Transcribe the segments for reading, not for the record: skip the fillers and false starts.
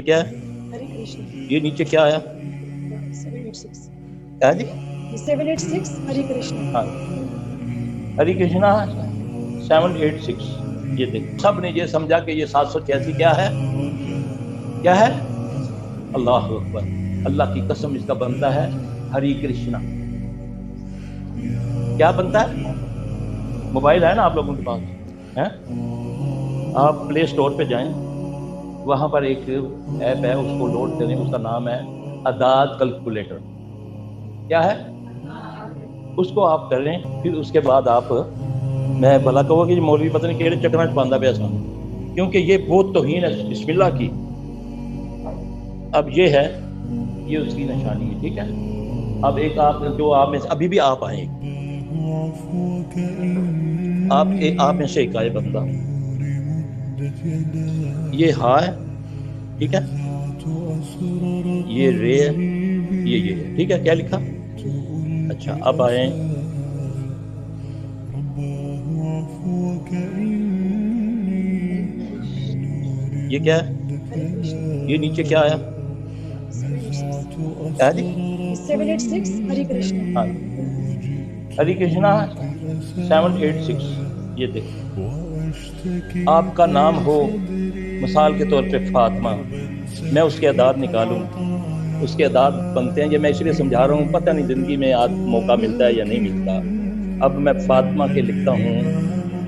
کیا ہے؟ ہری کرشن یہ نیچے کیا آیا؟ 786 کیا جی؟ 786 ہری کرشن. ہاں ہری کرشنا 786. یہ دیکھ سب نے یہ سمجھا کہ یہ 786 کیا ہے؟ کیا ہے؟ اللہ اکبر. اللہ کی قسم اس کا بنتا ہے ہری کرشنا. کیا بنتا ہے؟ موبائل ہے نا آپ لوگوں کے پاس ہے؟ آپ پلے اسٹور پہ جائیں, وہاں پر ایک ایپ ہے, اس کو لوڈ کریں. اس کا نام ہے اعداد کیلکولیٹر. کیا ہے؟ اس کو آپ کر لیں. پھر اس کے بعد آپ, میں بھلا کہوں کہ مولوی پتہ نہیں کہڑے چکرا چ پاندا پیا سان, کیونکہ یہ بہت توہین ہے بسم اللہ کی. اب یہ ہے, یہ اس کی نشانی ہے. ٹھیک ہے, اب ایک آپ جو آپ میں سے ابھی بھی آپ آئیں, آپ میں سے ایک آئے بندہ, یہ ہا ہے, ٹھیک ہے, یہ رے ہے, یہ ہے, ٹھیک ہے. کیا لکھا؟ اچھا اب آئیں, یہ کیا ہے؟ ہری کرشن یہ نیچے کیا آیا؟ 786 کیا جی؟ 786 ہری کرشن. ہاں ہری کرشنا 786. یہ دیکھیں, آپ کا نام ہو مثال کے طور پہ فاطمہ, میں اس کے اعداد نکالوں, اس کے اعداد بنتے ہیں. یہ میں اس لیے سمجھا رہا ہوں, پتہ نہیں زندگی میں موقع ملتا ہے یا نہیں ملتا. اب میں فاطمہ کے لکھتا ہوں,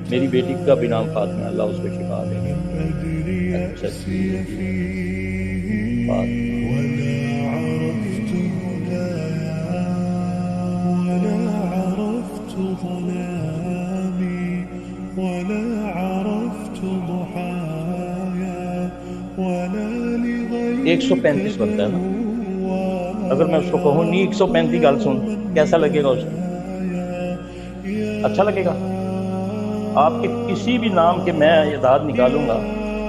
میری بیٹی کا بھی نام فاطمہ ہے, اللہ اس کو شفا دے. اچھا ایک 135 بنتا ہے نا. اگر میں اس کو کہوں نہیں 135 گل سن, کیسا لگے گا اس کو؟ اچھا لگے گا؟ آپ کے کسی بھی نام کے میں اعداد نکالوں گا,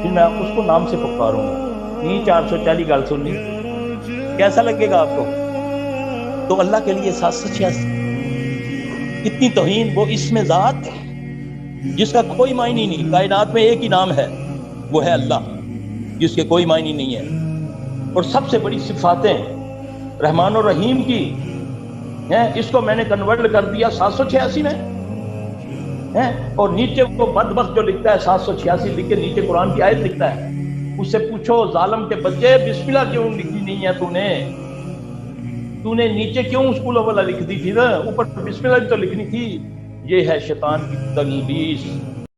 پھر میں اس کو نام سے پکاروں گا, نہیں 440 گل سننی, کیسا لگے گا آپ کو؟ تو اللہ کے لیے 786 کتنی توہین. وہ اسم ذات جس کا کوئی معنی نہیں, کائنات میں ایک ہی نام ہے, وہ ہے اللہ, جس کے کوئی معنی نہیں ہے. اور سب سے بڑی صفاتیں رحمان و رحیم کی ہیں, اس کو میں نے کنورٹ کر دیا 786 میں ہیں. اور نیچے وہ بدبخت جو لکھتا ہے 786 لکھ کے نیچے قرآن کی آیت لکھتا ہے, اس سے پوچھو ظالم کے بچے بسم اللہ کیوں لکھی نہیں ہے تو نے نیچے کیوں اسکول والا لکھ دی تھی نا, اوپر بسم اللہ تو لکھنی تھی. یہ ہے شیطان کی تلبیس.